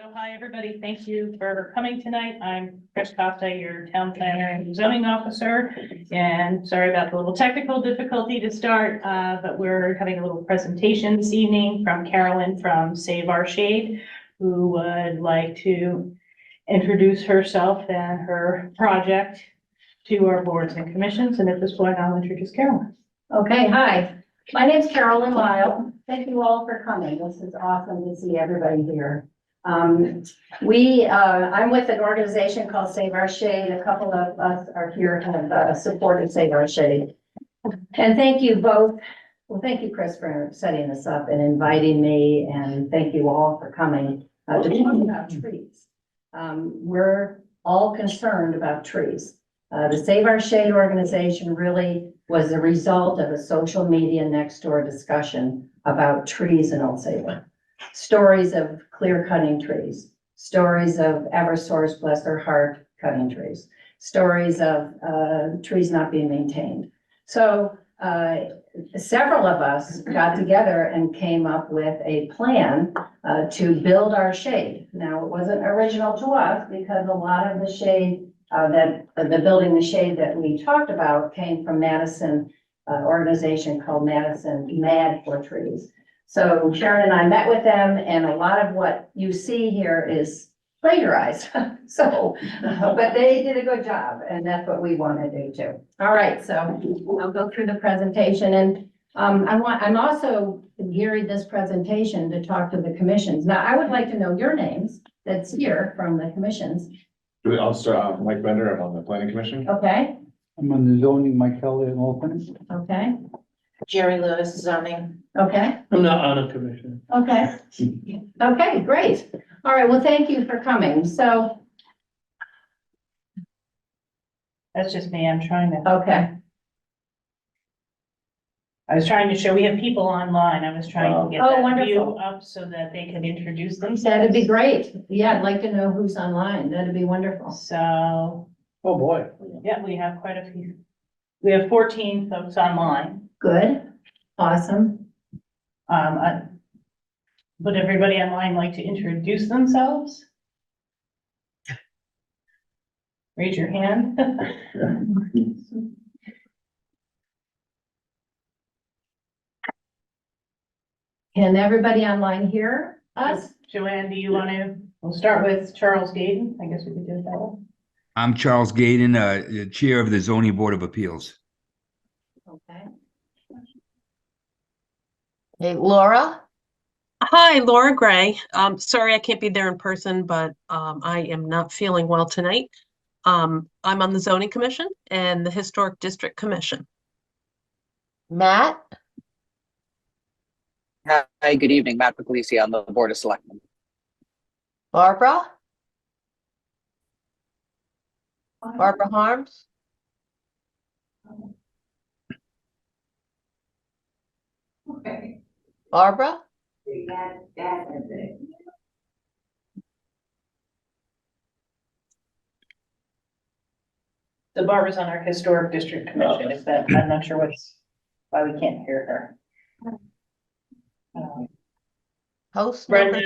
So hi, everybody. Thank you for coming tonight. I'm Chris Costa, your town planner and zoning officer. And sorry about the little technical difficulty to start, but we're having a little presentation this evening from Carolyn from Save Our Shade, who would like to introduce herself and her project to our boards and commissions. And at this point, I'll introduce Carolyn. Okay, hi, my name's Carolyn Lyle. Thank you all for coming. This is awesome to see everybody here. I'm with an organization called Save Our Shade. A couple of us are here and have supported Save Our Shade. And thank you both. Well, thank you, Chris, for setting this up and inviting me, and thank you all for coming to talk about trees. We're all concerned about trees. The Save Our Shade organization really was the result of a social media next door discussion about trees in Old Saybrook. Stories of clear cutting trees, stories of Eversource, bless their heart, cutting trees, stories of trees not being maintained. So several of us got together and came up with a plan to build our shade. Now, it wasn't original to us because a lot of the shade the building the shade that we talked about came from Madison, organization called Madison Mad for Trees. So Sharon and I met with them, and a lot of what you see here is plagiarized. But they did a good job, and that's what we want to do too. All right, so I'll go through the presentation, and I'm also gearing this presentation to talk to the commissions. Now, I would like to know your names that's here from the commissions. I'll start, Mike Bender, I'm on the planning commission. Okay, I'm on the zoning, Mike Kelly and all things. okay, Jerry Lewis zoning. okay. I'm not on a commission. Okay. Okay, great. All right, well, thank you for coming. So, That's just me. I'm trying to, okay, I was trying to show, we have people online. I was trying to get Oh, that wonderful. view up so that they could introduce themselves. that'd be great. Yeah, I'd like to know who's online. That'd be wonderful. So, Oh, boy. yeah, we have quite a few. We have 14 folks online. Good, awesome. Would everybody online like to introduce themselves? Raise your hand. Can everybody online hear us? Joanne, do you want to, we'll start with Charles Gaden. I guess we could do it that way. I'm Charles Gaden, the Chair of the Zoning Board of Appeals. Okay. Hey, Laura? Hi, Laura Gray. Sorry I can't be there in person, but I am not feeling well tonight. I'm on the Zoning Commission and the Historic District Commission. Matt? Hi, good evening. Matt Puglisi on the Board of Selectmen. Barbara? Barbara Harms? Okay. Barbara? So Barbara's on our Historic District Commission. Is that, I'm not sure why we can't hear her. Host number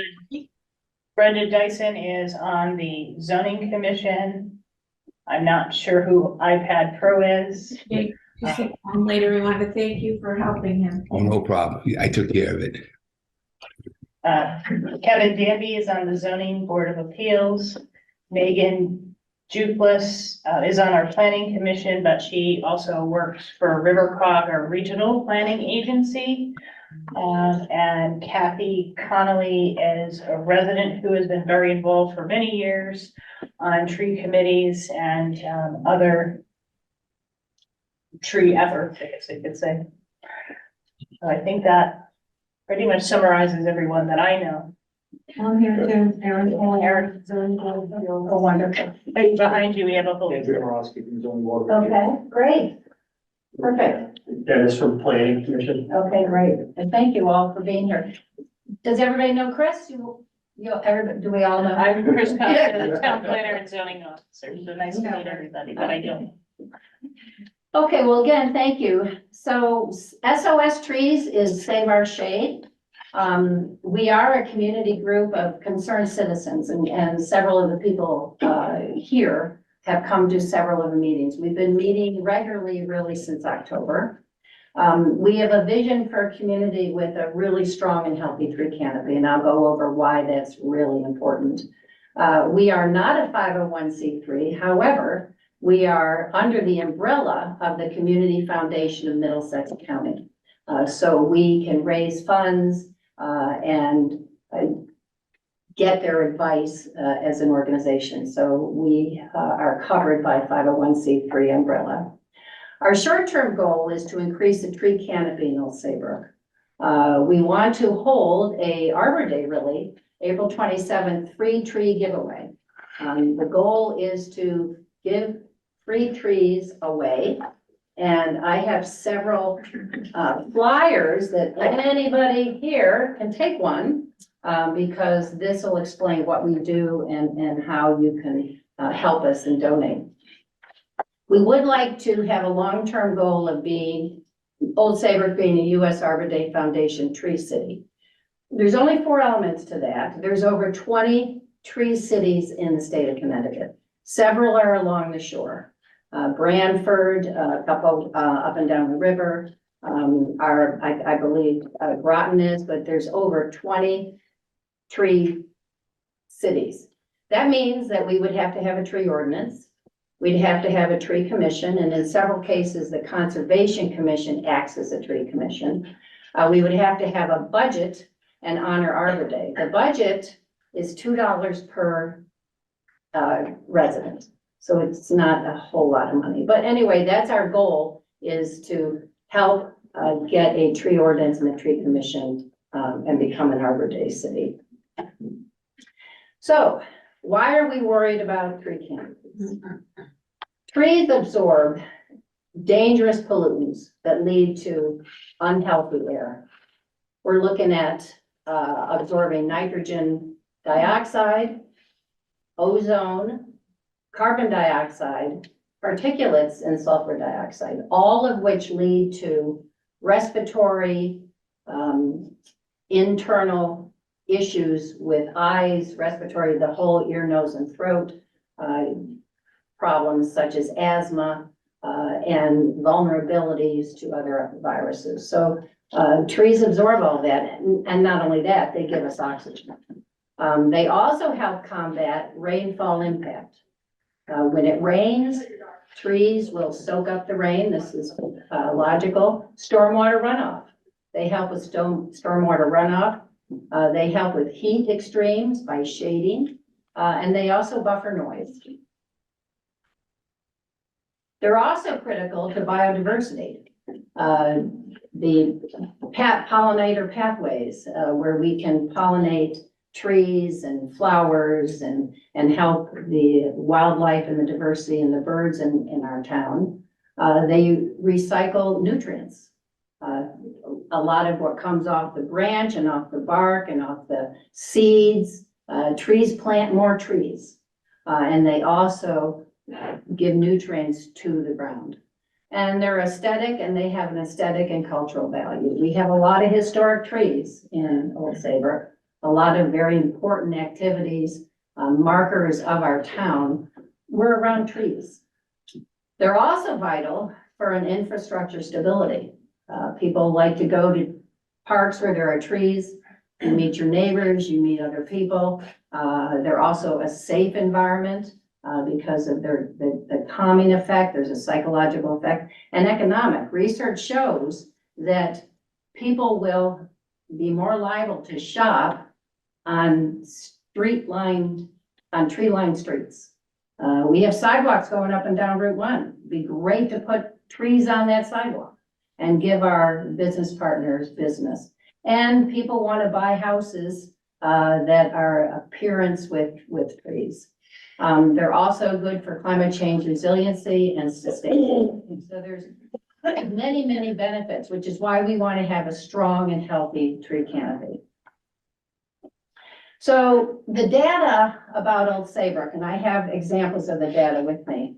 Brenda Dyson is on the Zoning Commission. I'm not sure who iPad Pro is. Later, we want to thank you for helping him. Oh, no problem. I took care of it. Kevin Danby is on the Zoning Board of Appeals. Megan Dupless is on our Planning Commission, but she also works for River Cog, our regional planning agency. And Kathy Connolly is a resident who has been very involved for many years on tree committees and other tree efforts, I guess I could say. So I think that pretty much summarizes everyone that I know. I'm here too, Aaron. Aaron. Oh, wonderful. Right behind you, we have a whole. Andrew Morosky from Zoning Board of Appeals. Okay, great. Perfect. Dennis from Planning Commission. Okay, great. And thank you all for being here. Does everybody know Chris? Everybody, do we all know? I'm Chris Costa, the town planner and zoning officer. So nice to meet everybody, but I don't. Okay, well, again, thank you. So SOS Trees is Save Our Shade. We are a community group of concerned citizens, and several of the people here have come to several of the meetings. We've been meeting regularly, really, since October. We have a vision for a community with a really strong and healthy tree canopy, and I'll go over why that's really important. We are not a 501c3. However, we are under the umbrella of the Community Foundation of Middlesex County. So we can raise funds and get their advice as an organization. So we are covered by 501c3 umbrella. Our short-term goal is to increase the tree canopy in Old Saybrook. We want to hold a Arbor Day, really, April 27th, free tree giveaway. The goal is to give free trees away. And I have several flyers that anybody here can take one because this will explain what we do and how you can help us and donate. We would like to have a long-term goal of being, Old Saybrook being a U.S. Arbor Day Foundation tree city. There's only 4 elements to that. There's over 20 tree cities in the state of Connecticut. Several are along the shore. Branford, a couple up and down the river, I believe Groton is, but there's over 20 tree cities. That means that we would have to have a tree ordinance. We'd have to have a tree commission, and in several cases, the Conservation Commission acts as a tree commission. We would have to have a budget and honor Arbor Day. The budget is $2 per resident. So it's not a whole lot of money. But anyway, that's our goal, is to help get a tree ordinance and a tree commission and become an Arbor Day city. So why are we worried about tree canopies? Trees absorb dangerous pollutants that lead to unhealthy air. We're looking at absorbing nitrogen dioxide, ozone, carbon dioxide, particulates, and sulfur dioxide, all of which lead to respiratory, internal issues with eyes, respiratory, the whole ear, nose, and throat, problems such as asthma, and vulnerabilities to other viruses. So trees absorb all that, and not only that, they give us oxygen. They also help combat rainfall impact. When it rains, trees will soak up the rain. This is logical. Stormwater runoff. They help with stormwater runoff. They help with heat extremes by shading, and they also buffer noise. They're also critical to biodiversity. The pollinator pathways, where we can pollinate trees and flowers and help the wildlife and the diversity and the birds in our town. They recycle nutrients. A lot of what comes off the branch and off the bark and off the seeds, trees plant more trees. And they also give nutrients to the ground. And they're aesthetic, and they have an aesthetic and cultural value. We have a lot of historic trees in Old Saybrook, a lot of very important activities, markers of our town were around trees. They're also vital for an infrastructure stability. People like to go to parks where there are trees. You meet your neighbors, you meet other people. They're also a safe environment because of the calming effect. There's a psychological effect and economic. Research shows that people will be more liable to shop on tree-lined streets. We have sidewalks going up and down Route 1. It'd be great to put trees on that sidewalk and give our business partners business. And people want to buy houses that are appearance with trees. They're also good for climate change resiliency and sustainability. So there's many, many benefits, which is why we want to have a strong and healthy tree canopy. So the data about Old Saybrook, and I have examples of the data with me.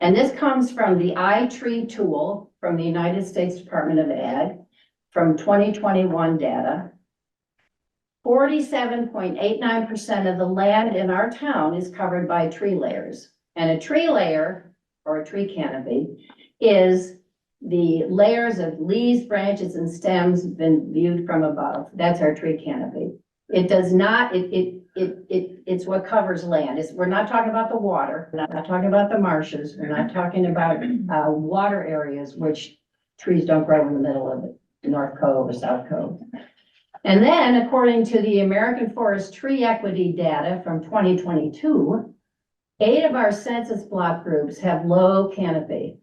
And this comes from the iTree tool from the United States Department of Ag. from 2021 data, 47.89% of the land in our town is covered by tree layers. And a tree layer, or a tree canopy, is the layers of leaves, branches, and stems been viewed from above. That's our tree canopy. It does not, it's what covers land. We're not talking about the water, we're not talking about the marshes, we're not talking about water areas, which trees don't grow in the middle of the North Cove or South Cove. And then, according to the American Forest Tree Equity data from 2022, 8 of our census block groups have low canopy,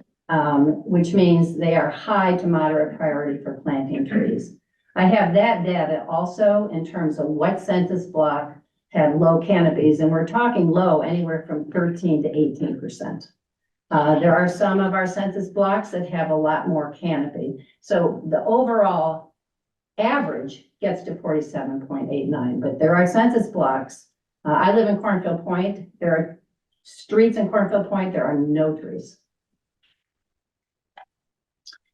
which means they are high to moderate priority for planting trees. I have that data also in terms of what census block have low canopies, and we're talking low anywhere from 13 to 18%. There are some of our census blocks that have a lot more canopy. So the overall average gets to 47.89, but there are census blocks. I live in Cornfield Point. There are streets in Cornfield Point. There are no trees.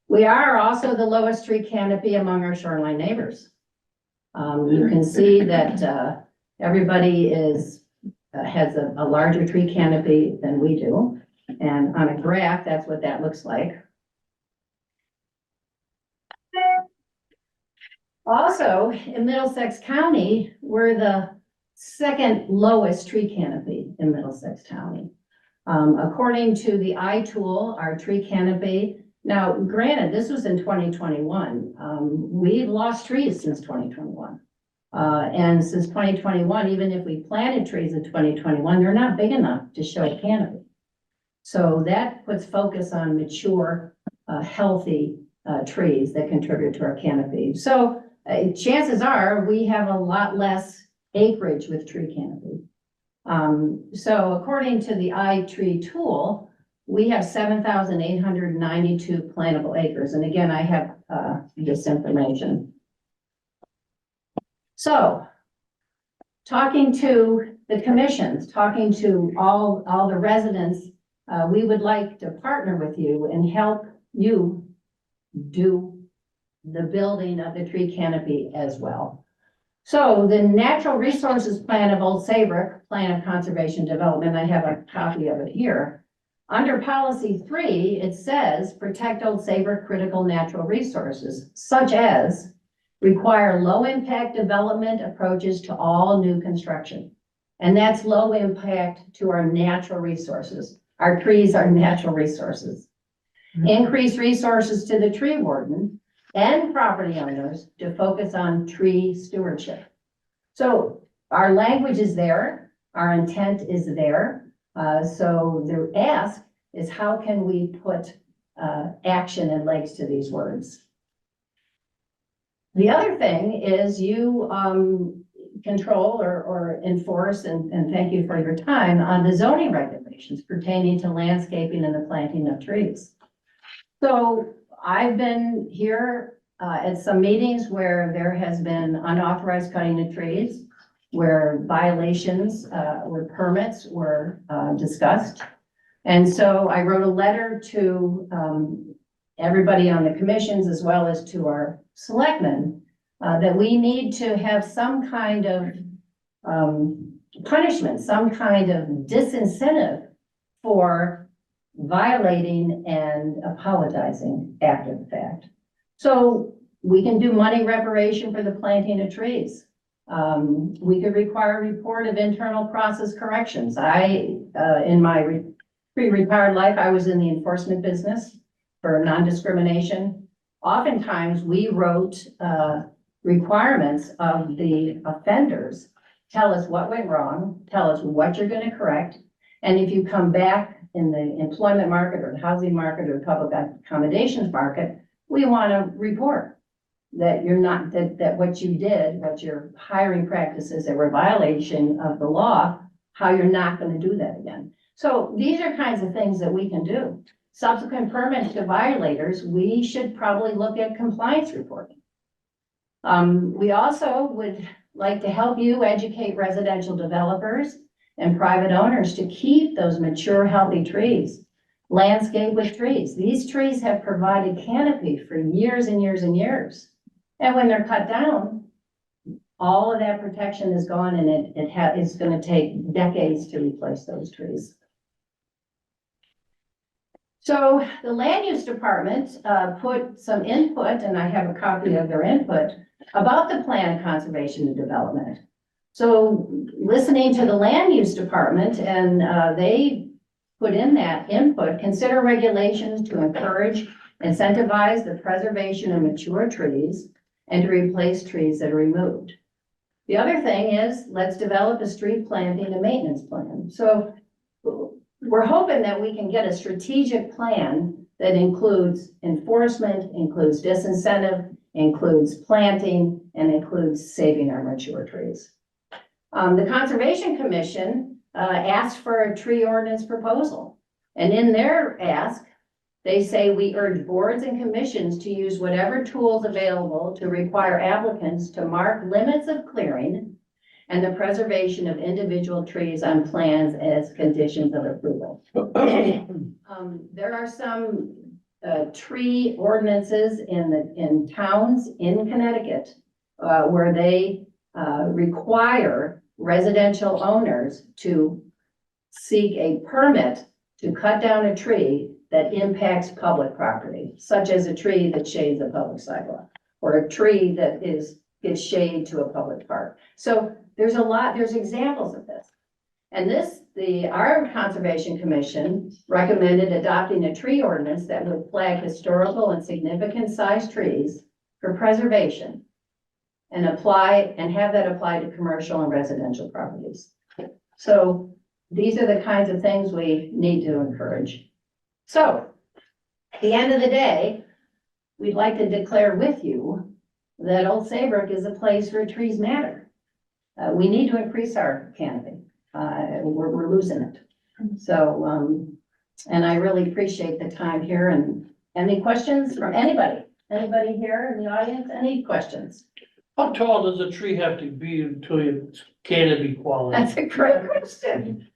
We are also the lowest tree canopy among our shoreline neighbors. You can see that everybody has a larger tree canopy than we do. And on a graph, that's what that looks like. Also, in Middlesex County, we're the second lowest tree canopy in Middlesex County. According to the iTool, our tree canopy, now granted, this was in 2021. We've lost trees since 2021. And since 2021, even if we planted trees in 2021, they're not big enough to show a canopy. So that puts focus on mature, healthy trees that contribute to our canopy. So chances are we have a lot less acreage with tree canopy. So according to the iTree tool, we have 7,892 plantable acres. And again, I have this information. So talking to the commissions, talking to all the residents, we would like to partner with you and help you do the building of the tree canopy as well. So the Natural Resources Plan of Old Saybrook, Plan of Conservation Development, I have a copy of it here. Under Policy 3, it says, protect Old Saybrook critical natural resources, such as require low-impact development approaches to all new construction. And that's low impact to our natural resources. Our trees are natural resources. Increase resources to the tree warden and property owners to focus on tree stewardship. So our language is there, our intent is there. So the ask is, how can we put action and legs to these words? The other thing is you control or enforce, and thank you for your time, on the zoning regulations pertaining to landscaping and the planting of trees. So I've been here at some meetings where there has been unauthorized cutting of trees, where violations or permits were discussed. And so I wrote a letter to everybody on the commissions as well as to our selectmen that we need to have some kind of punishment, some kind of disincentive for violating and apologizing after the fact. So we can do money reparation for the planting of trees. We could require a report of internal process corrections. In my pre-retired life, I was in the enforcement business for non-discrimination. Oftentimes we wrote requirements of the offenders. Tell us what went wrong, tell us what you're going to correct. And if you come back in the employment market or the housing market or public accommodations market, we want to report that you're not, that what you did, what your hiring practices that were violation of the law, how you're not going to do that again. So these are kinds of things that we can do. Subsequent permits to violators, we should probably look at compliance reporting. We also would like to help you educate residential developers and private owners to keep those mature, healthy trees, landscape with trees. These trees have provided canopy for years and years and years. And when they're cut down, all of that protection is gone, and it's gonna take decades to replace those trees. So the land use department put some input, and I have a copy of their input, about the plan of conservation and development. So listening to the land use department, and they put in that input, consider regulations to encourage, incentivize the preservation of mature trees and to replace trees that are removed. The other thing is, let's develop a street planting and maintenance plan. So we're hoping that we can get a strategic plan that includes enforcement, includes disincentive, includes planting, and includes saving our mature trees. The Conservation Commission asked for a tree ordinance proposal. And in their ask, they say we urge boards and commissions to use whatever tools available to require applicants to mark limits of clearing and the preservation of individual trees on plans as conditions of approval. There are some tree ordinances in towns in Connecticut where they require residential owners to seek a permit to cut down a tree that impacts public property, such as a tree that shades a public sidewalk, or a tree that gives shade to a public park. So there's examples of this. And our Conservation Commission recommended adopting a tree ordinance that would flag historical and significant sized trees for preservation and have that apply to commercial and residential properties. So these are the kinds of things we need to encourage. So, at the end of the day, we'd like to declare with you that Old Saybrook is a place where trees matter. We need to increase our canopy. We're losing it. So, and I really appreciate the time here. And any questions from anybody? Anybody here in the audience? Any questions? How tall does a tree have to be until its canopy quality? That's a great question.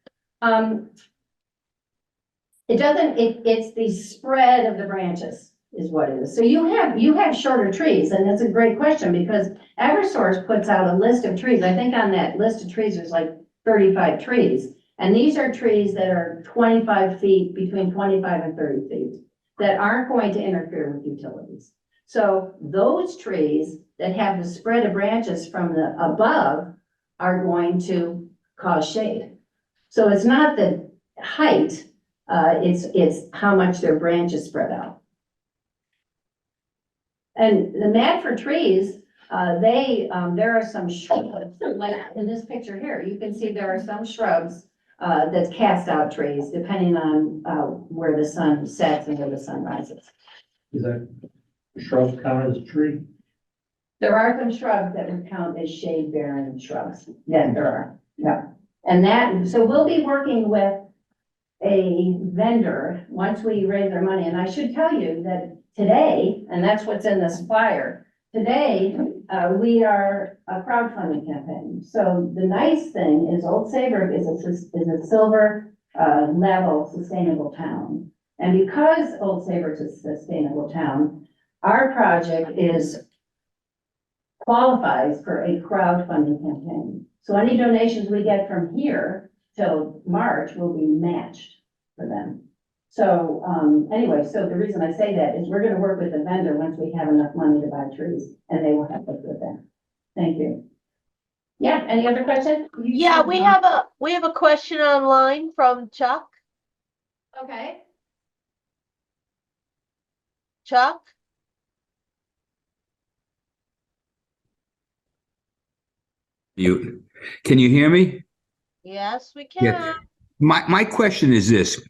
It's the spread of the branches is what it is. So you have shorter trees, and that's a great question because Eversource puts out a list of trees. I think on that list of trees, there's like 35 trees. And these are trees that are 25 feet, between 25 and 30 feet, that aren't going to interfere with utilities. So those trees that have the spread of branches from the above are going to cause shade. So it's not the height, it's how much their branches spread out. And the Madford trees, there are some shrubs, like in this picture here, you can see there are some shrubs that's cast out trees, depending on where the sun sets and where the sun rises. Is that shrub count as a tree? There are some shrubs that would count as shade bearing shrubs. Yeah, there are, yeah. And so we'll be working with a vendor once we raise our money. And I should tell you that today, and that's what's in this flyer, today, we are a crowdfunding campaign. So the nice thing is Old Saybrook is a silver level sustainable town. And because Old Saybrook is a sustainable town, our project qualifies for a crowdfunding campaign. So any donations we get from here till March will be matched for them. So anyway, so the reason I say that is we're going to work with the vendor once we have enough money to buy trees, and they will help us with that. Thank you. Yeah, any other questions? Yeah, we have a question online from Chuck. Okay. Chuck? Can you hear me? Yes, we can. Yeah. My question is this,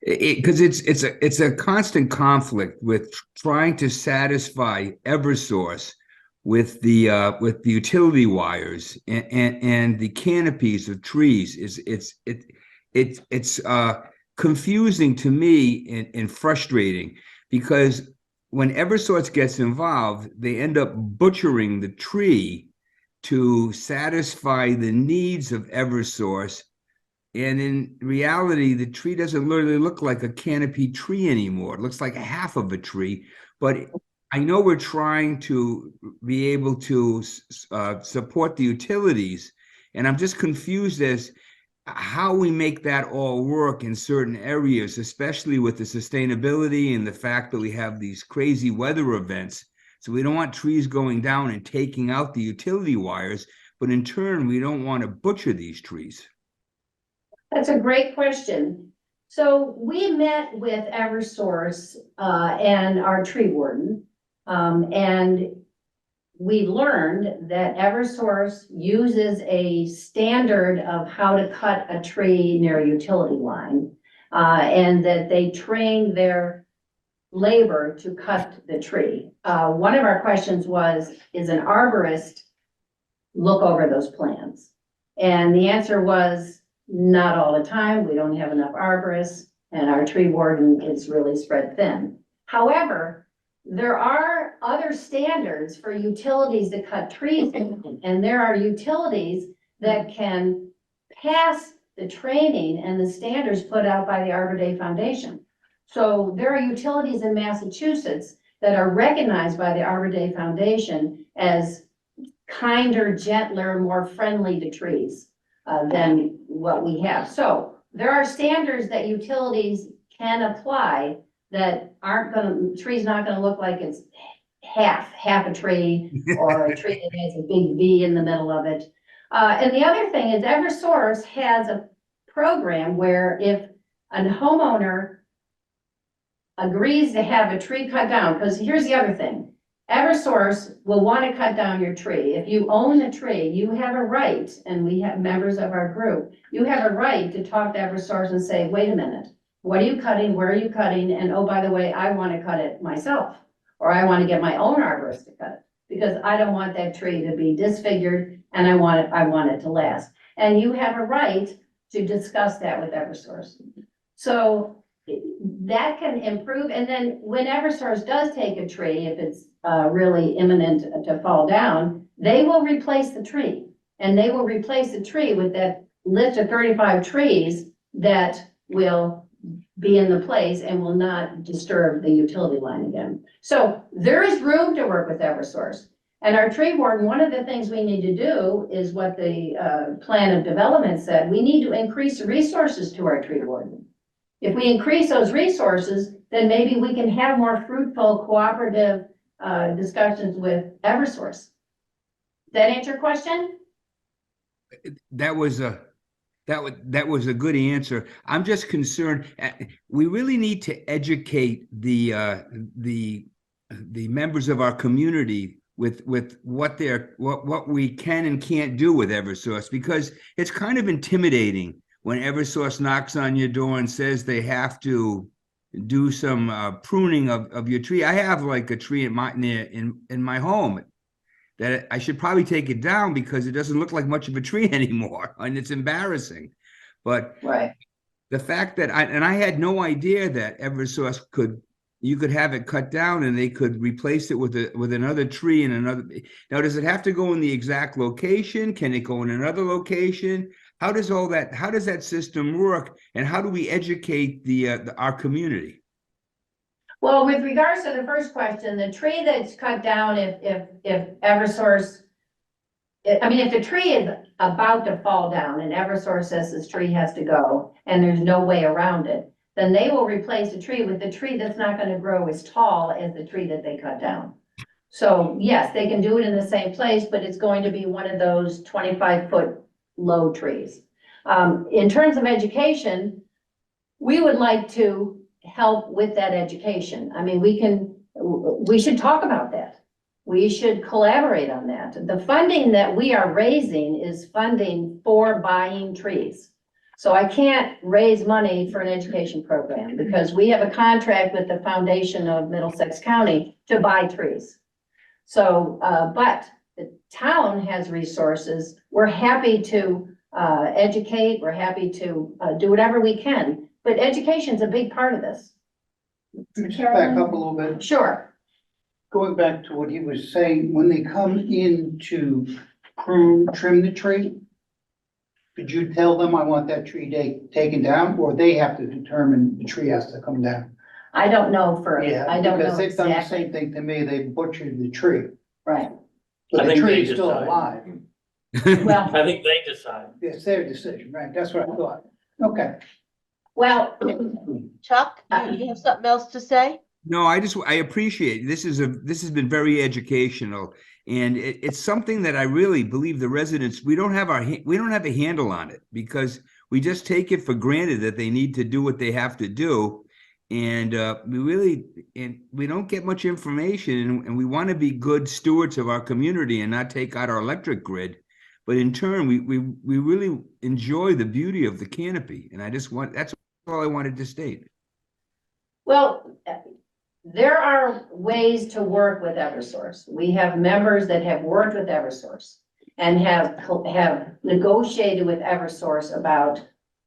because it's a constant conflict with trying to satisfy Eversource with the utility wires and the canopies of trees. It's confusing to me and frustrating because when Eversource gets involved, they end up butchering the tree to satisfy the needs of Eversource. And in reality, the tree doesn't really look like a canopy tree anymore. It looks like half of a tree, but I know we're trying to be able to support the utilities, and I'm just confused as how we make that all work in certain areas, especially with the sustainability and the fact that we have these crazy weather events. So we don't want trees going down and taking out the utility wires, but in turn, we don't want to butcher these trees. That's a great question. So we met with Eversource and our tree warden. And we learned that Eversource uses a standard of how to cut a tree near a utility line. And that they train their labor to cut the tree. One of our questions was, is an arborist look over those plans? And the answer was, not all the time. We don't have enough arborists, and our tree warden is really spread thin. However, there are other standards for utilities that cut trees, and there are utilities that can pass the training and the standards put out by the Arbor Day Foundation. So there are utilities in Massachusetts that are recognized by the Arbor Day Foundation as kinder, gentler, more friendly to trees than what we have. So there are standards that utilities can apply that aren't gonna, tree's not gonna look like it's half a tree or a tree that has a big V in the middle of it. And the other thing is Eversource has a program where if a homeowner agrees to have a tree cut down, because here's the other thing, Eversource will want to cut down your tree. If you own the tree, you have a right, and we have members of our group, you have a right to talk to Eversource and say, wait a minute, what are you cutting? Where are you cutting? And oh, by the way, I want to cut it myself, or I want to get my own arborist to cut it, because I don't want that tree to be disfigured, and I want it to last. And you have a right to discuss that with Eversource. So that can improve. And then when Eversource does take a tree, if it's really imminent to fall down, they will replace the tree. And they will replace the tree with that list of 35 trees that will be in the place and will not disturb the utility line again. So there is room to work with Eversource. And our tree warden, one of the things we need to do is what the plan of development said, we need to increase the resources to our tree warden. If we increase those resources, then maybe we can have more fruitful cooperative discussions with Eversource. Does that answer your question? That was a good answer. I'm just concerned. We really need to educate the members of our community with what we can and can't do with Eversource, because it's kind of intimidating when Eversource knocks on your door and says they have to do some pruning of your tree. I have like a tree in my home that I should probably take it down because it doesn't look like much of a tree anymore, and it's embarrassing. But right. The fact that I had no idea that Eversource you could have it cut down and they could replace it with another tree and another. Now, does it have to go in the exact location? Can it go in another location? How does that system work, and how do we educate our community? Well, with regards to the first question, the tree that's cut down, if Eversource, if the tree is about to fall down and Eversource says this tree has to go and there's no way around it, then they will replace the tree with the tree that's not going to grow as tall as the tree that they cut down. So yes, they can do it in the same place, but it's going to be one of those 25-foot low trees. In terms of education, we would like to help with that education. I mean, we should talk about that. We should collaborate on that. The funding that we are raising is funding for buying trees. So I can't raise money for an education program because we have a contract with the Foundation of Middlesex County to buy trees. So, but the town has resources. We're happy to educate. We're happy to do whatever we can, but education's a big part of this. Just back up a little bit. Sure. Going back to what he was saying, when they come in to trim the tree, could you tell them I want that tree taken down, or they have to determine the tree has to come down? I don't know Yeah, I don't know because they've done the exactly, same thing to me. They butchered the tree, right. but I the think tree they is still decide. alive. Well, I think they decide. It's their decision, right? That's what I thought. Okay. well, Chuck, you have something else to say? No, I appreciate, this has been very educational. And it's something that I really believe the residents, we don't have a handle on it because we just take it for granted that they need to do what they have to do. And we don't get much information, and we want to be good stewards of our community and not take out our electric grid. But in turn, we really enjoy the beauty of the canopy. And that's all I wanted to state. well, there are ways to work with Eversource. We have members that have worked with Eversource and have negotiated with Eversource about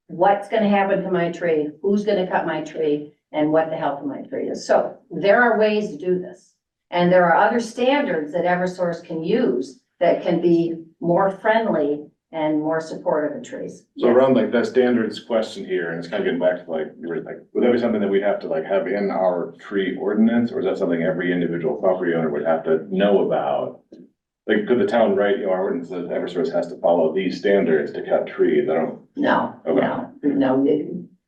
what's gonna happen to my tree, who's gonna cut my tree, and what the health of my tree is. So there are ways to do this. And there are other standards that Eversource can use that can be more friendly and more supportive of trees. So around like the standards question here, and it's kind of getting back to like, you were like, would that be something that we'd have to like have in our tree ordinance? Or is that something every individual property owner would have to know about? Like, could the town write, you know, our ordinance says Eversource has to follow these standards to cut trees? I don't. No, Okay. no.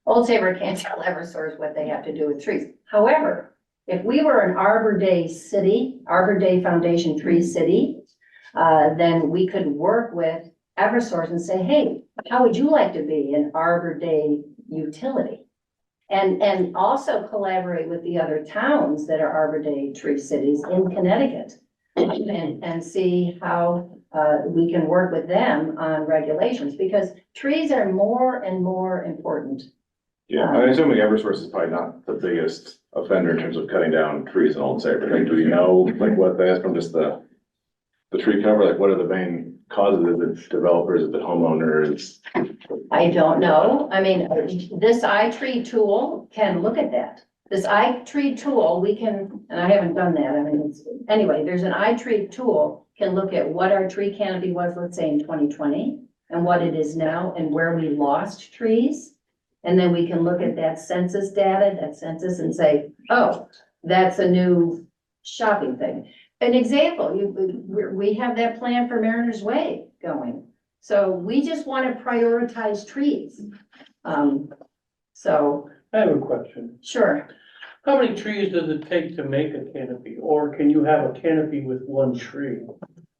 Old Saybrook can't tell Eversource what they have to do with trees. However, if we were an Arbor Day city, Arbor Day Foundation tree city, then we could work with Eversource and say, hey, how would you like to be an Arbor Day utility? And also collaborate with the other towns that are Arbor Day tree cities in Connecticut. And see how we can work with them on regulations, because trees are more and more important. Yeah, I'm assuming Eversource is probably not the biggest offender in terms of cutting down trees in Old Saybrook. Like, do we know like what that is from just the tree cover? Like, what are the main causes? Is it developers? Is it homeowners? I don't know. I mean, this iTree tool can look at that. This iTree tool, we can, and I haven't done that. I mean, anyway, there's an iTree tool can look at what our tree canopy was, let's say in 2020, and what it is now, and where we lost trees. And then we can look at that census data, and say, oh, that's a new shopping thing. An example, we have that plan for Mariners Way going. So we just want to prioritize trees. So, I have a question. sure. How many trees does it take to make a canopy? Or can you have a canopy with one tree?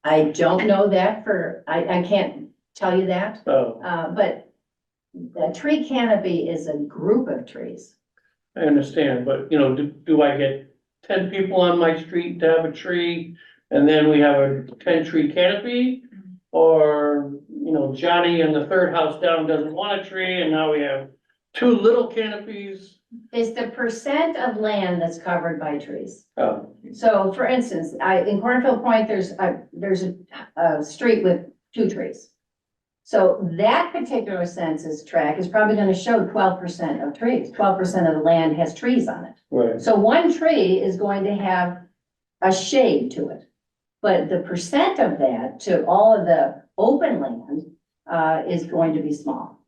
I don't know that I can't tell you that, Oh, but a tree canopy is a group of trees. I understand, but you know, do I get 10 people on my street to have a tree? And then we have a 10-tree canopy? Or, you know, Johnny in the third house down doesn't want a tree and now we have 2 little canopies? It's the percent of land that's covered by trees. Oh, So for instance, in Cornfield Point, there's a street with 2 trees. So that particular census tract is probably gonna show 12% of trees. 12% of the land has trees on it. right. So one tree is going to have a shade to it. But the percent of that to all of the open land, is going to be small.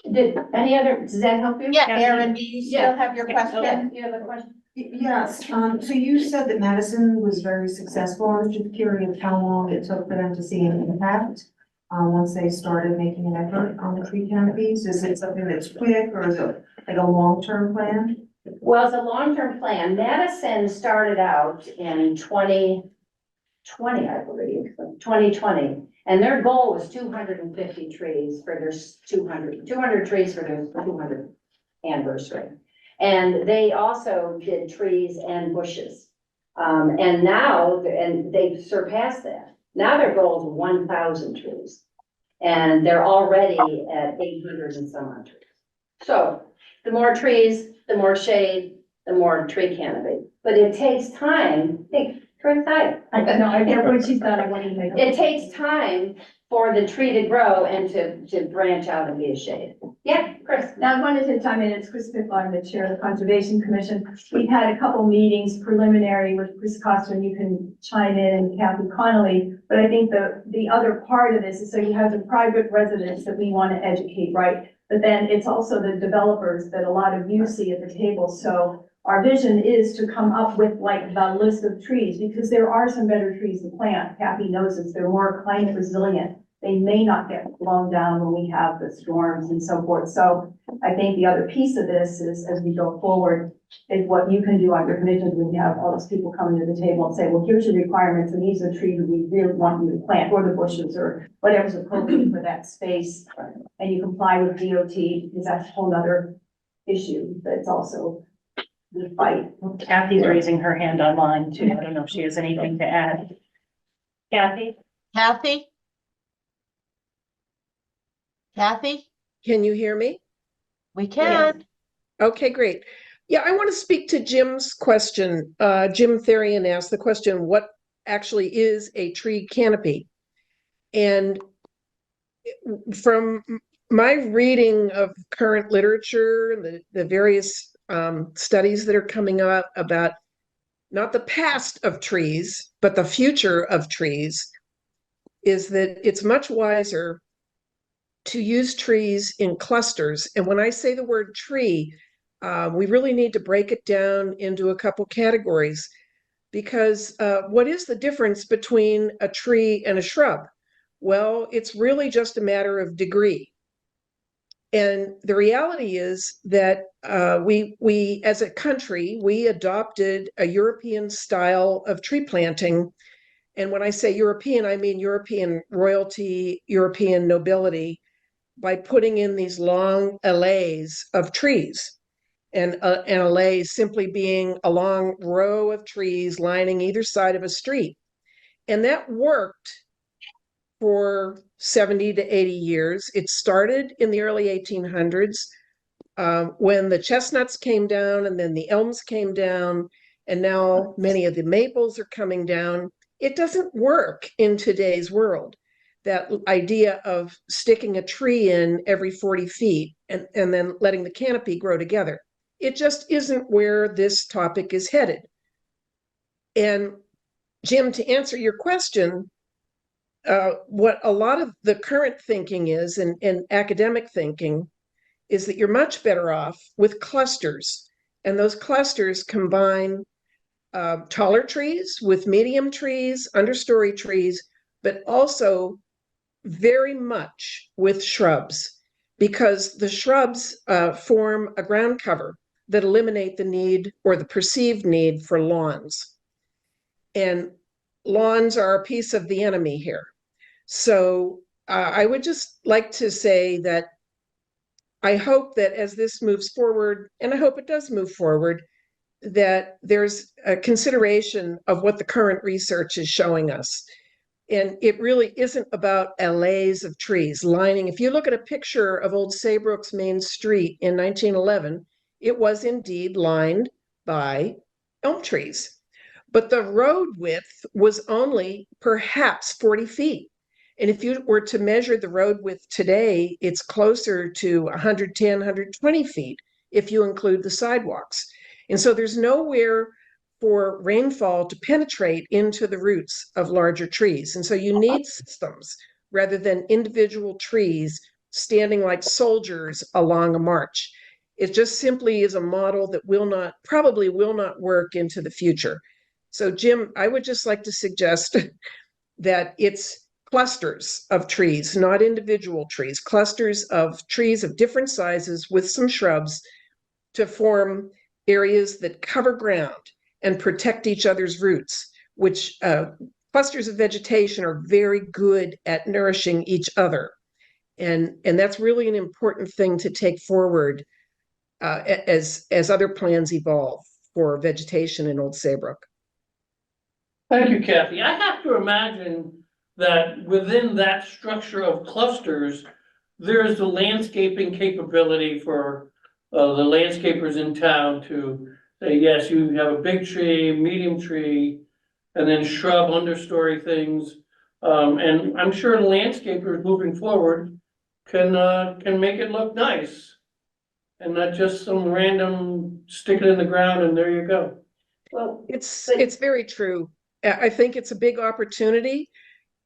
Does that help you? Yeah. Erin, do you still have your question? You have a question? Yes, so you said that Madison was very successful. I was just curious how long it took for them to see an impact, once they started making an effort on the tree canopies. Is it something that's quick, or is it like a long-term plan? Well, it's a long-term plan. Madison started out in 2020, I believe, 2020. And their goal was 250 trees for their 200 trees for their 200th anniversary. And they also did trees and bushes. And now, and they've surpassed that. Now their goal is 1,000 trees. And they're already at 800 and some odd trees. So the more trees, the more shade, the more tree canopy. But it takes time. Hey, Chris, hi. I don't know, I get what she's done, I want to make. It takes time for the tree to grow and to branch out and be a shade. Yeah, Chris. Now, I wanted to chime in, it's Chris Pickle, I'm the chair of the Conservation Commission. We've had a couple meetings preliminary with Chris Costa, and you can chime in, and Kathy Connolly. But I think the other part of this is, so you have the private residents that we want to educate, right? but then it's also the developers that a lot of you see at the table. So our vision is to come up with like the list of trees, because there are some better trees to plant. Kathy knows this, they're more climate resilient. They may not get blown down when we have the storms and so forth. So I think the other piece of this is, as we go forward, is what you can do on your commissions when you have all those people coming to the table and say, well, here's your requirements, and these are trees that we really want you to plant, or the bushes, or whatever's appropriate for that space. And you comply with DOT, because that's a whole nother issue that's also the fight. Kathy's raising her hand online too. I don't know if she has anything to add. Kathy? Kathy? Kathy, Can you hear me? we can. Okay, great. Yeah, I want to speak to Jim's question. Jim Therian asked the question, what actually is a tree canopy? And from my reading of current literature and the various studies that are coming up about not the past of trees, but the future of trees, is that it's much wiser to use trees in clusters. And when I say the word tree, we really need to break it down into a couple categories, because what is the difference between a tree and a shrub? Well, it's really just a matter of degree. And the reality is that we as a country, we adopted a European style of tree planting. And when I say European, I mean European royalty, European nobility, by putting in these long allays of trees. And an alley simply being a long row of trees lining either side of a street. And that worked for 70 to 80 years. It started in the early 1800s when the chestnuts came down, and then the elms came down, and now many of the maples are coming down. It doesn't work in today's world, that idea of sticking a tree in every 40 feet and then letting the canopy grow together. It just isn't where this topic is headed. And Jim, to answer your question, what a lot of the current thinking is, and academic thinking, is that you're much better off with clusters. And those clusters combine taller trees with medium trees, understory trees, but also very much with shrubs, because the shrubs form a ground cover that eliminate the need, or the perceived need, for lawns. And lawns are a piece of the enemy here. So I would just like to say that I hope that as this moves forward, and I hope it does move forward, that there's a consideration of what the current research is showing us. And it really isn't about allays of trees lining. If you look at a picture of old Saybrook's main street in 1911, it was indeed lined by elm trees. But the road width was only perhaps 40 feet. And if you were to measure the road width today, it's closer to 110, 120 feet if you include the sidewalks. And so there's nowhere for rainfall to penetrate into the roots of larger trees. And so you need systems rather than individual trees standing like soldiers along a march. It just simply is a model that probably will not work into the future. So Jim, I would just like to suggest that it's clusters of trees, not individual trees, clusters of trees of different sizes with some shrubs to form areas that cover ground and protect each other's roots, which clusters of vegetation are very good at nourishing each other. And that's really an important thing to take forward as other plans evolve for vegetation in Old Saybrook. Thank you, Kathy. I have to imagine that within that structure of clusters, there's the landscaping capability for the landscapers in town to say, yes, you have a big tree, medium tree, and then shrub understory things. And I'm sure landscapers moving forward can make it look nice and not just some random stick it in the ground and there you go. Well, it's very true. I think it's a big opportunity.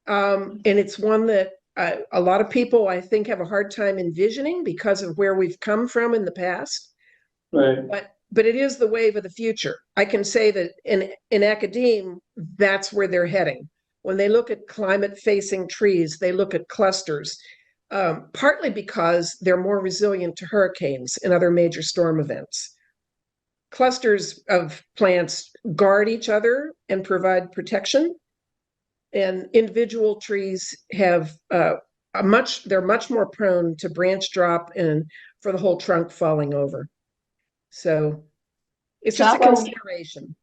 And it's one that a lot of people, I think, have a hard time envisioning because of where we've come from in the past. Right. But it is the wave of the future. I can say that in academia, that's where they're heading. When they look at climate-facing trees, they look at clusters, partly because they're more resilient to hurricanes and other major storm events. Clusters of plants guard each other and provide protection, and individual trees have they're much more prone to branch drop and for the whole trunk falling over. So it's just a consideration.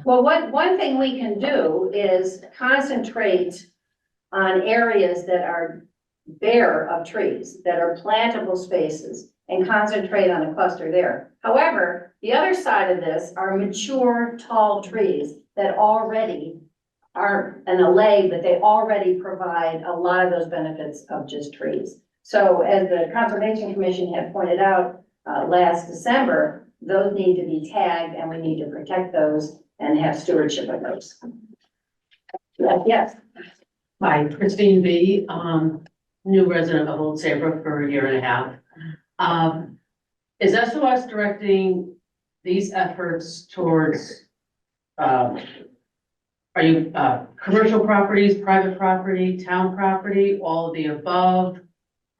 Well, one thing we can do is concentrate on areas that are bare of trees, that are plantable spaces, and concentrate on a cluster there. However, the other side of this are mature, tall trees that already are an allay, but they already provide a lot of those benefits of just trees. So as the Conservation Commission had pointed out last December, those need to be tagged and we need to protect those and have stewardship of those. Yes. Hi, Christine B., new resident of Old Saybrook for a year and a half. Is SOS directing these efforts towards, are you, commercial properties, private property, town property, all of the above,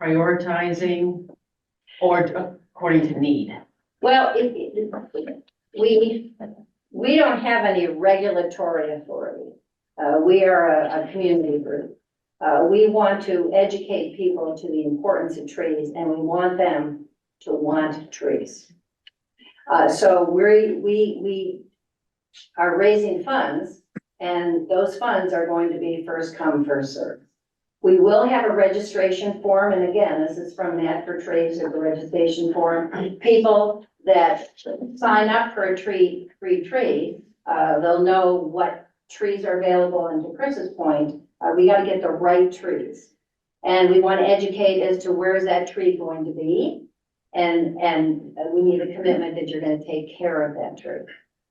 prioritizing, or according to need? Well, we don't have any regulatory authority. We are a community group. We want to educate people to the importance of trees, and we want them to want trees. So we are raising funds, and those funds are going to be first come, first served. We will have a registration form, and again, this is from Matt for Trees, or the registration form. People that sign up for a free tree, they'll know what trees are available, and to Chris's point, we got to get the right trees. And we want to educate as to where is that tree going to be, and we need a commitment that you're going to take care of that tree.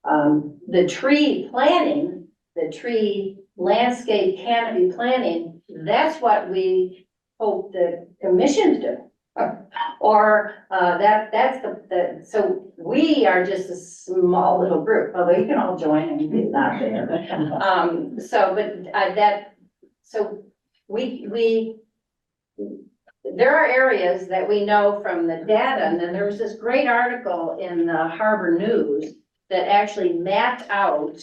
The tree planning, the tree landscape canopy planning, that's what we hope the commissions do. Or that's the so we are just a small little group, although you can all join and be not there. So there are areas that we know from the data, and then there was this great article in the Harbor News that actually mapped out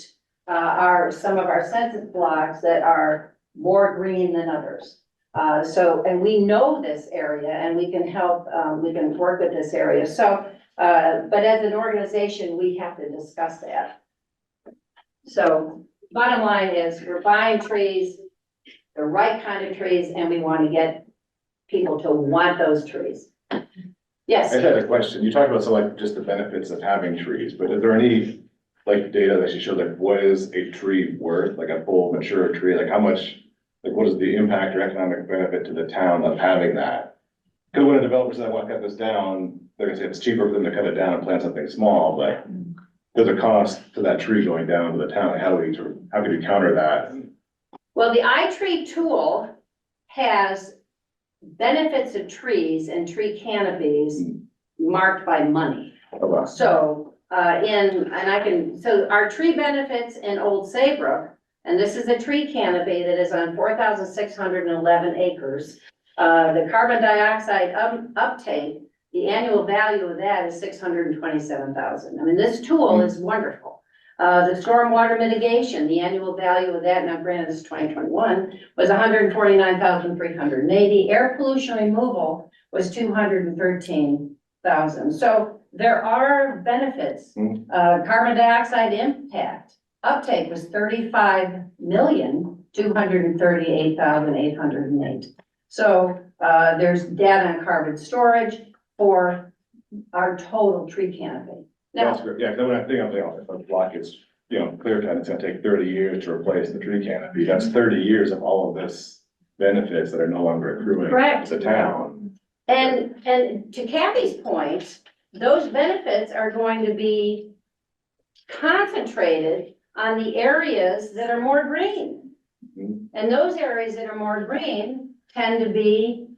some of our census blocks that are more green than others. And we know this area, and we can help, we can work with this area. So, but as an organization, we have to discuss that. So bottom line is we're buying trees, the right kind of trees, and we want to get people to want those trees. Yes. I had a question. You talked about just the benefits of having trees, but is there any data that shows what is a tree worth, like a full mature tree, how much, what is the impact or economic benefit to the town of having that? Because when a developer says, I want to cut this down, they're gonna say it's cheaper for them to cut it down and plant something small, but there's a cost to that tree going down to the town. How could you counter that? Well, the iTree tool has benefits of trees and tree canopies marked by money. Oh, wow. So, so our tree benefits in Old Saybrook, and this is a tree canopy that is on 4,611 acres. The carbon dioxide uptake, the annual value of that is 627,000. I mean, this tool is wonderful. The stormwater mitigation, the annual value of that, now granted this is 2021, was 149,380. Air pollution removal was 213,000. So there are benefits. Carbon dioxide impact uptake was 35,238,808. So there's data on carbon storage for our total tree canopy. That's great. Yeah, because when I think of if a block is, clear cut, it's gonna take 30 years to replace the tree canopy. That's 30 years of all of this benefits that are no longer accruing Correct. to the town. And to Kathy's point, those benefits are going to be concentrated on the areas that are more green. And those areas that are more green tend to be,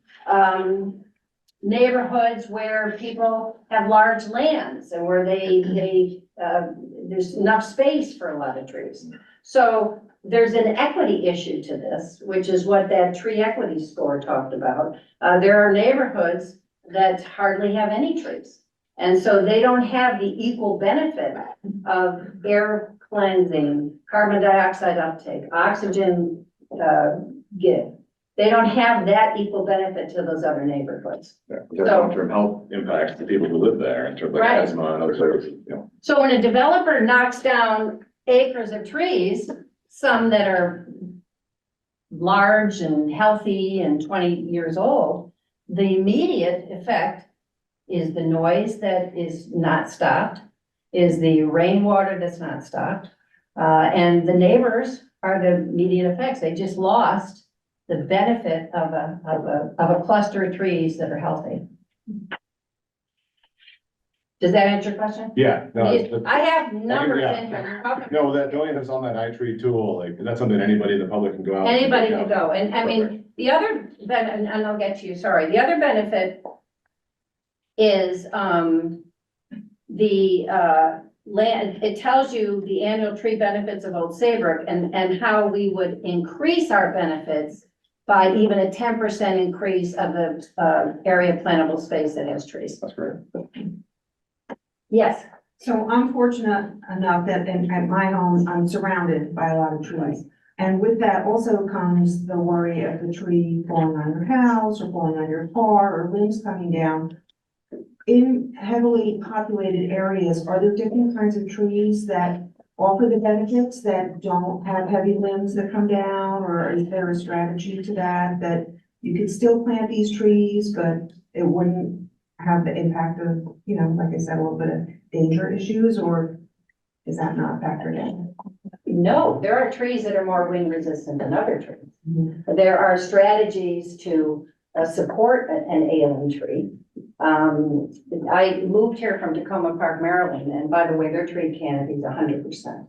neighborhoods where people have large lands and where there's enough space for a lot of trees. So there's an equity issue to this, which is what that tree equity score talked about. There are neighborhoods that hardly have any trees. And so they don't have the equal benefit of air cleansing, carbon dioxide uptake, oxygen, give. They don't have that equal benefit to those other neighborhoods. Yeah, there's long-term health impacts to people who live there in terms of like Right. asthma and other services, you know. So when a developer knocks down acres of trees, some that are large and healthy and 20 years old, the immediate effect is the noise that is not stopped, is the rainwater that's not stopped. And the neighbors are the immediate effects. They just lost the benefit of a cluster of trees that are healthy. Does that answer your question? Yeah. No, I have numbers yeah. in here. You're welcome. No, that, the only thing that's on that iTree tool, like, that's something anybody in the public can go out. and Anybody check can out. go, and I mean, the other, and I'll get to you, sorry, the other benefit is, the, land, it tells you the annual tree benefits of Old Saybrook and how we would increase our benefits by even a 10% increase of the, area plantable space that has trees. That's great. Yes, So I'm fortunate enough that at my home, I'm surrounded by a lot of trees. And with that also comes the worry of the tree falling on your house or falling on your car or limbs coming down. In heavily populated areas, are there different kinds of trees that offer the benefits that don't have heavy limbs that come down? Or is there a strategy to that you could still plant these trees, but it wouldn't have the impact of, like I said, a little bit of danger issues, or is that not factored in? no, there are trees that are more wind resistant than other trees. There are strategies to support an ailing tree. I moved here from Tacoma Park, Maryland, and by the way, their tree canopy is 100%.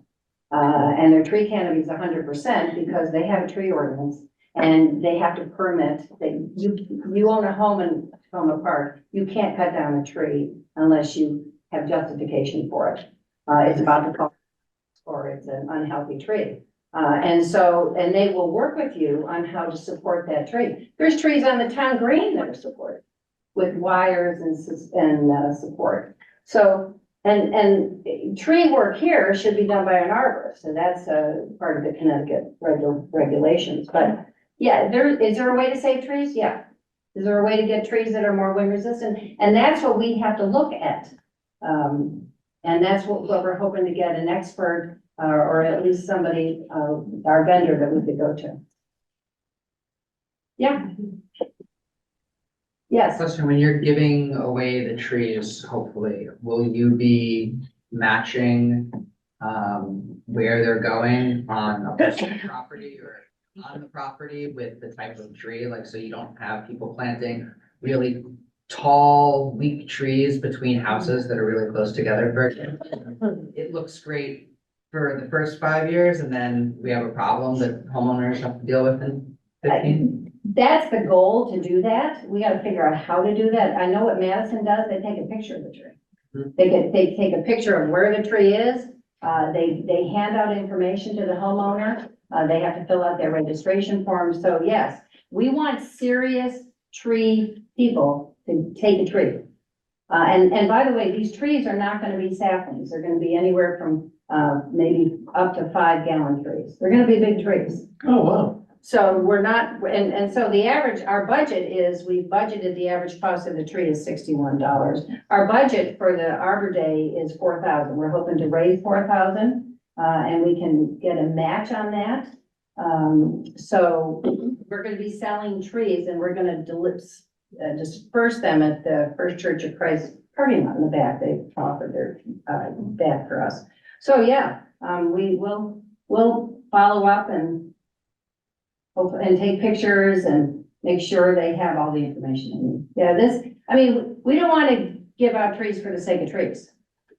And their tree canopy is 100% because they have a tree ordinance and they have to permit, you own a home in Tacoma Park, you can't cut down a tree unless you have justification for it. It's about the cost or it's an unhealthy tree. And they will work with you on how to support that tree. There's trees on the town green that are supported with wires and support. So, and tree work here should be done by an arborist, and that's a part of the Connecticut regulations. But yeah, is there a way to save trees? Yeah. Is there a way to get trees that are more wind resistant? And that's what we have to look at. And that's what we're hoping to get an expert or at least somebody, our vendor that we could go to. Yeah. Yes. Question, when you're giving away the trees, hopefully, will you be matching where they're going on a personal property or on the property with the type of tree? Like, so you don't have people planting really tall, weak trees between houses that are really close together. For example, it looks great for the first 5 years, and then we have a problem that homeowners have to deal with in 15. That's the goal, to do that. We gotta figure out how to do that. I know what Madison does. They take a picture of the tree. They take a picture of where the tree is. They hand out information to the homeowner. They have to fill out their registration forms. So yes, we want serious tree people to take a tree. And by the way, these trees are not gonna be saplings. They're gonna be anywhere from maybe up to 5-gallon trees. They're gonna be big trees. Oh, wow. So we're not, and so the average, our budget is, we've budgeted the average cost of the tree is $61. Our budget for the Arbor Day is $4,000. We're hoping to raise $4,000, and we can get a match on that. So we're gonna be selling trees and we're gonna disperse them at the First Church of Christ parking lot in the back. They offered their back for us. So yeah, we'll follow up and take pictures and make sure they have all the information they need. Yeah, we don't want to give out trees for the sake of trees.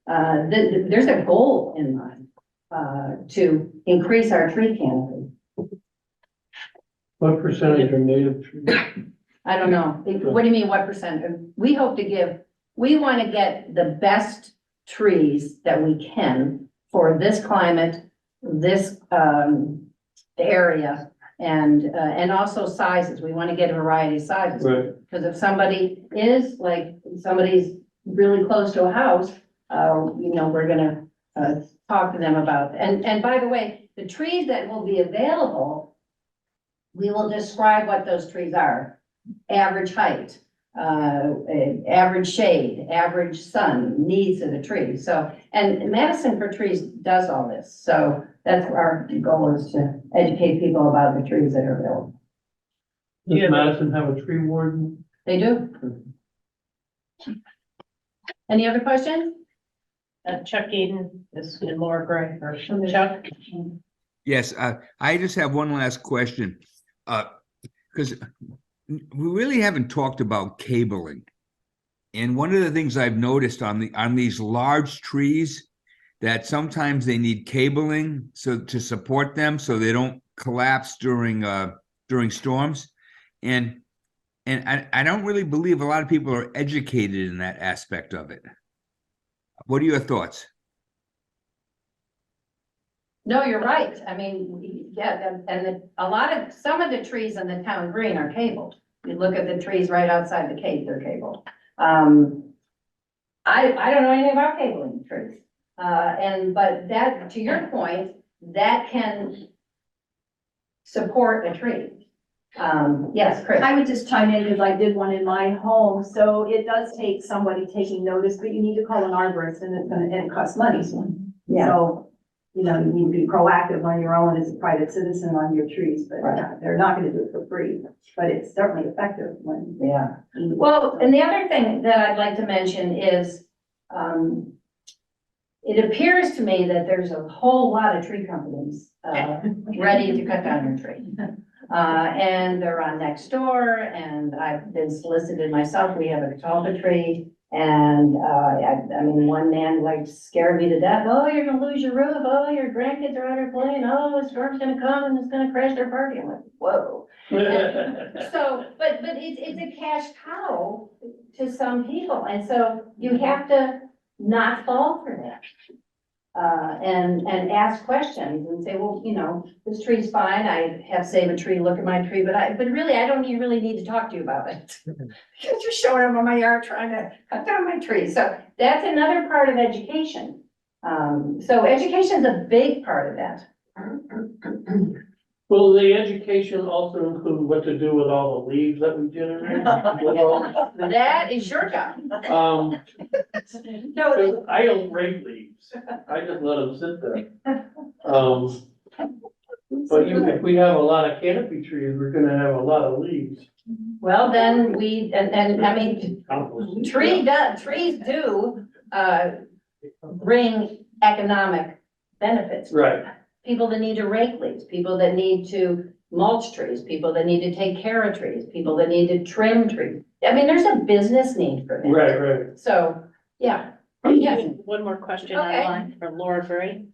There's a goal in mind, to increase our tree canopy. What percentage are native trees? I don't know. What do you mean, what percent? We hope to give, we want to get the best trees that we can for this climate, this, area, and also sizes. We want to get a variety of sizes. Right. Because if somebody is, like, somebody's really close to a house, we're gonna, talk to them about. And by the way, the trees that will be available, we will describe what those trees are. Average height, average shade, average sun, needs of the tree. So, and Madison for Trees does all this. So that's our goal, is to educate people about the trees that are available. Does Madison have a tree warden? They do. Any other questions? Chuck Gaden, this is Laura Gray, or Chuck. Yes, I just have one last question. Because we really haven't talked about cabling. And one of the things I've noticed on these large trees, that sometimes they need cabling to support them so they don't collapse during storms. And I don't really believe a lot of people are educated in that aspect of it. What are your thoughts? No, you're right. I mean, yeah, some of the trees in the town green are cabled. You look at the trees right outside the cave, they're cabled. I don't know anything about cabling trees. But that, to your point, that can support a tree. Yes, Chris. I would just chime in because I did one in my home, so it does take somebody taking notice, but you need to call an arborist and it costs money. Yeah. So, you need to be proactive on your own as a private citizen on your trees, but they're not gonna do it for free, but it's certainly effective when. Yeah. Well, and the other thing that I'd like to mention is, it appears to me that there's a whole lot of tree companies, ready to cut down your tree. And they're on next door, and I've been solicited myself. We have a catalpa tree, and, I mean, one man like scared me to death. Oh, you're gonna lose your roof. Oh, your grandkids are out there playing. Oh, a storm's gonna come and it's gonna crash their party. I'm like, whoa. So, but it's a cash cow to some people, and so you have to not fall for that. And ask questions and say, well, this tree's fine. I have Save a Tree look at my tree, but really, I don't really need to talk to you about it. Because you're showing up on my yard trying to cut down my tree. So that's another part of education. So education is a big part of that. Will the education also include what to do with all the leaves that we generate? That is your job. No, I don't rake leaves. I just let them sit there. But if we have a lot of canopy trees, we're gonna have a lot of leaves. well, then I mean, trees do, bring economic benefits. Right. People that need to rake leaves, people that need to mulch trees, people that need to take care of trees, people that need to trim trees. I mean, there's a business need for that. Right. So, yeah. Yes. One more question Okay. online from Laura Gray.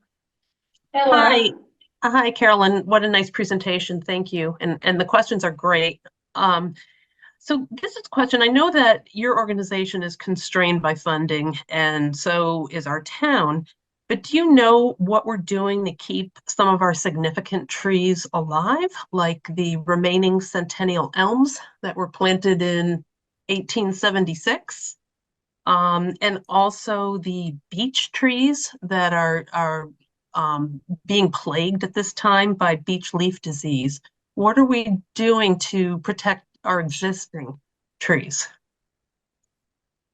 Hello. Hi, Carolyn. What a nice presentation. Thank you. And the questions are great. So this is a question. I know that your organization is constrained by funding, and so is our town. But do you know what we're doing to keep some of our significant trees alive, like the remaining centennial elms that were planted in 1876? And also the beech trees that are being plagued at this time by beech leaf disease. What are we doing to protect our existing trees?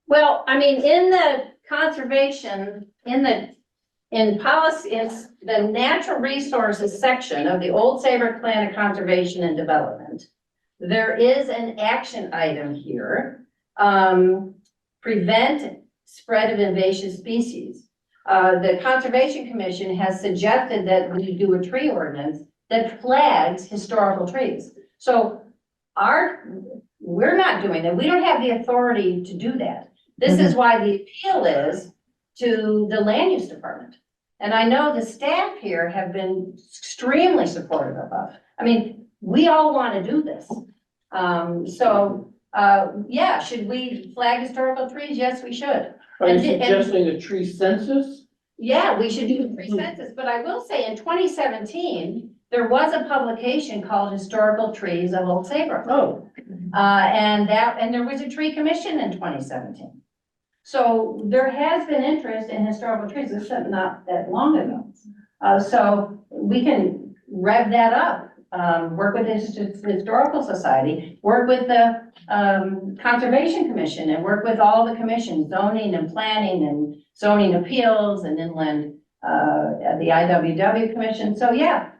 Well, I mean, in the conservation, in policy, it's the natural resources section of the Old Saybrook Plan of Conservation and Development. There is an action item here, prevent spread of invasive species. The Conservation Commission has suggested that we do a tree ordinance that flags historical trees. So we're not doing that. We don't have the authority to do that. This is why the appeal is to the land use department. And I know the staff here have been extremely supportive of us. I mean, we all want to do this. Yeah, should we flag historical trees? Yes, we should. Are you And- suggesting a tree census? Yeah, we should do a tree census, but I will say in 2017, there was a publication called Historical Trees of Old Saybrook. Oh, And there was a tree commission in 2017. So there has been interest in historical trees, this is not that long ago. So we can rev that up, work with the Historical Society, work with the Conservation Commission, and work with all the commissions, zoning and planning and zoning appeals and inland, the IWW Commission. So yeah,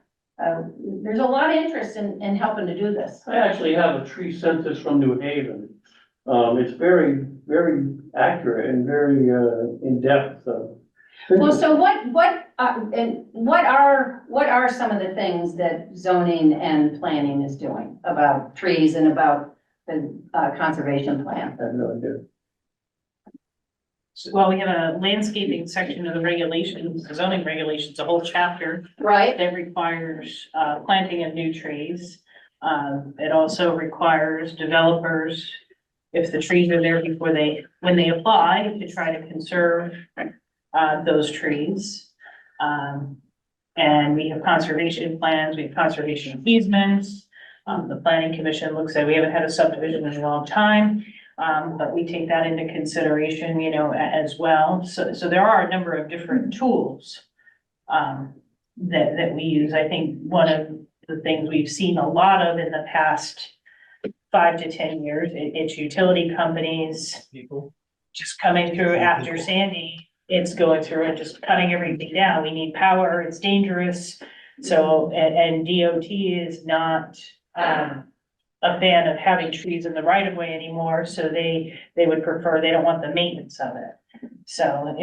there's a lot of interest in helping to do this. I actually have a tree census from New Haven. It's very, very accurate and very, in-depth, so. Well, so what are some of the things that zoning and planning is doing about trees and about the conservation plan? I have no idea. Well, we have a landscaping section of the regulations, the zoning regulations, a whole chapter Right, that requires planting of new trees. It also requires developers, if the trees are there before when they apply, to try to conserve those trees. And we have conservation plans, we have conservation easements. The planning commission looks at, we haven't had a subdivision in a long time, but we take that into consideration, as well. So there are a number of different tools that we use. I think one of the things we've seen a lot of in the past 5 to 10 years, it's utility companies just coming through after Sandy. It's going through and just cutting everything down. We need power, it's dangerous. So, and DOT is not a fan of having trees in the right of way anymore, so they would prefer, they don't want the maintenance of it. So,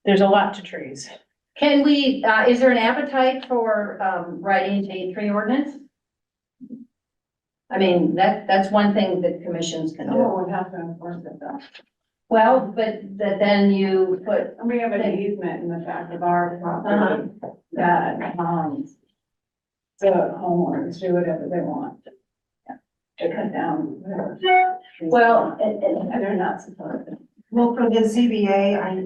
there's a lot to trees. can we, is there an appetite for writing a tree ordinance? I mean, that's one thing that commissions can do. Someone would have to enforce it though. Well, but then you put, And we have an easement in the back of our property that, the homeowners do whatever they want. To cut down. well, And they're not supposed to. Well, for the ZBA, I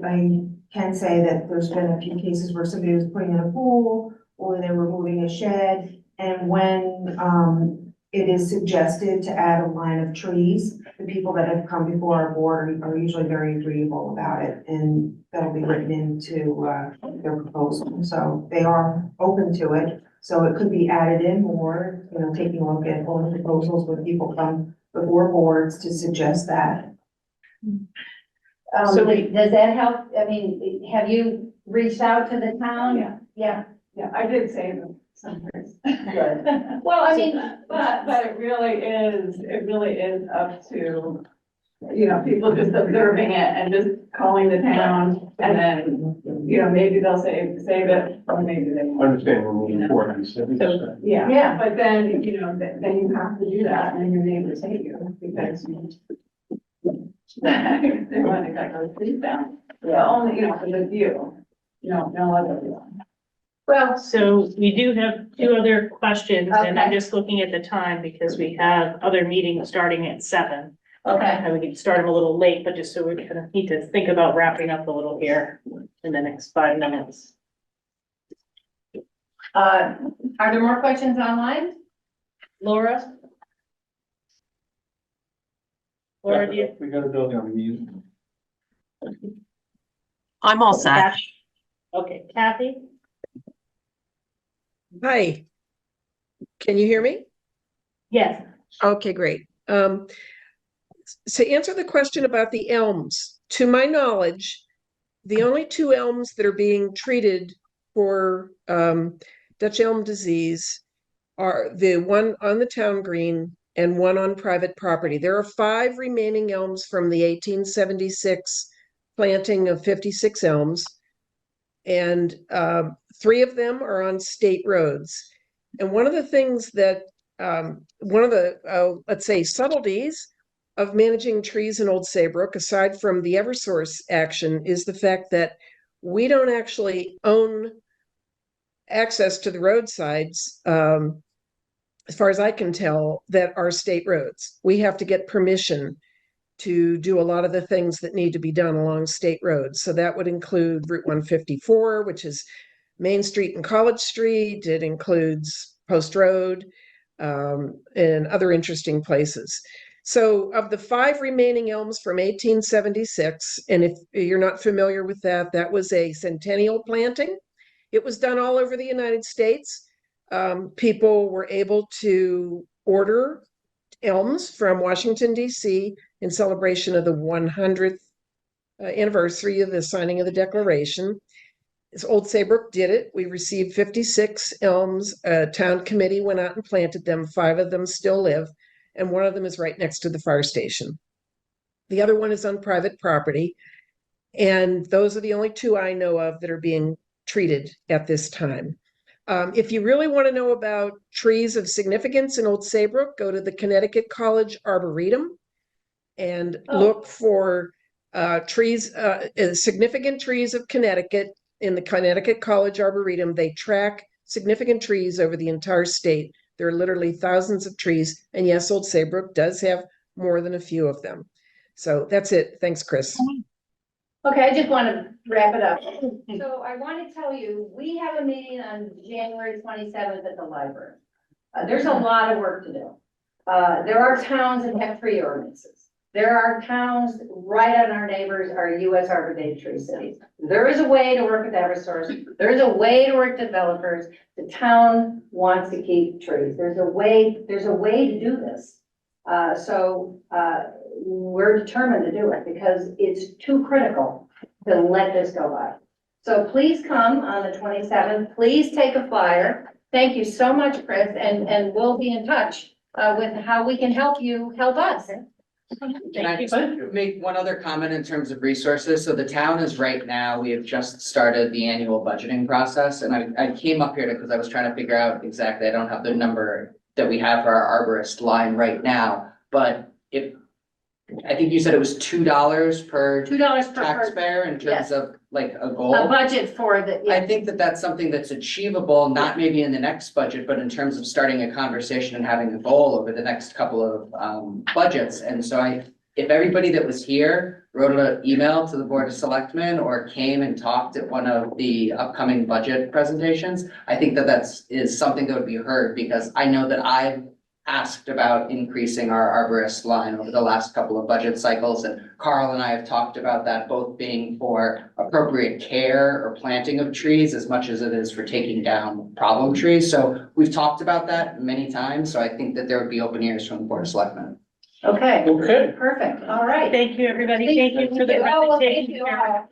can say that there's been a few cases where somebody was putting in a pool or they were moving a shed. And when, it is suggested to add a line of trees, the people that have come before our board are usually very agreeable about it. And that'll be written into, their proposal. So they are open to it. So it could be added in more, taking a look at all the proposals when people come before boards to suggest that. so does that help? I mean, have you reached out to the town? Yeah. Yeah, Yeah, I did say them sometimes. good. Well, I mean, But it really is up to, people just observing it and just calling the town and then, maybe they'll save it or maybe they won't. Understand we're moving forward on So, 70%. yeah, Yeah. but then, then you have to do that and your neighbors hate you because they want to cut those trees down. Well, only, for the view, no other one. well, So we do have 2 other questions, and I'm Okay. just looking at the time because we have other meetings starting at 7. okay. And we can start them a little late, but just so we kind of need to think about wrapping up a little here in the next 5 minutes. Are there more questions online? Laura? Laura, do you? We got a building on the. I'm all set. Okay, Kathy? Hi. Can you hear me? Yes. Okay, great. To answer the question about the elms, to my knowledge, the only 2 elms that are being treated for Dutch elm disease are the one on the town green and one on private property. There are 5 remaining elms from the 1876 planting of 56 elms, and 3 of them are on state roads. And one of the things that, one of the, let's say, subtleties of managing trees in Old Saybrook, aside from the Eversource action, is the fact that we don't actually own access to the roadsides. as far as I can tell, that are state roads. We have to get permission to do a lot of the things that need to be done along state roads. So that would include Route 154, which is Main Street and College Street. It includes Post Road, and other interesting places. So of the 5 remaining elms from 1876, and if you're not familiar with that, that was a centennial planting. It was done all over the United States. People were able to order elms from Washington, D.C. in celebration of the 100th anniversary of the signing of the Declaration. This Old Saybrook did it. We received 56 elms. A town committee went out and planted them. 5 of them still live, and one of them is right next to the fire station. The other one is on private property, and those are the only 2 I know of that are being treated at this time. If you really want to know about trees of significance in Old Saybrook, go to the Connecticut College Arboretum and look for trees, significant trees of Connecticut in the Connecticut College Arboretum. They track significant trees over the entire state. There are literally thousands of trees. And yes, Old Saybrook does have more than a few of them. So that's it. Thanks, Chris. Okay, I just want to wrap it up. So I want to tell you, we have a meeting on January 27th at the library. There's a lot of work to do. There are towns that have tree ordinances. There are towns right on our neighbors, our US Arbor Day tree cities. There is a way to work with Eversource. There is a way to work with developers. The town wants to keep trees. There's a way to do this. We're determined to do it because it's too critical to let this go by. So please come on the 27th. Please take a flyer. Thank you so much, Chris, and we'll be in touch with how we can help you help us. Can I just make one other comment in terms of resources? So the town is right now, we have just started the annual budgeting process, and I came up here because I was trying to figure out exactly, I don't have the number that we have for our arborist line right now, but I think you said it was $2 per $2 per taxpayer in terms of like a goal. A budget for the. I think that that's something that's achievable, not maybe in the next budget, but in terms of starting a conversation and having a goal over the next couple of budgets. And so if everybody that was here wrote an email to the Board of Selectmen or came and talked at one of the upcoming budget presentations, I think that is something that would be heard, because I know that I've asked about increasing our arborist line over the last couple of budget cycles, and Carl and I have talked about that both being for appropriate care or planting of trees as much as it is for taking down problem trees. So we've talked about that many times, so I think that there would be open ears from the Board of Selectmen. Okay. Okay. Perfect. All right. Thank you, everybody. Thank you for the Oh, well, thank presentation. you all.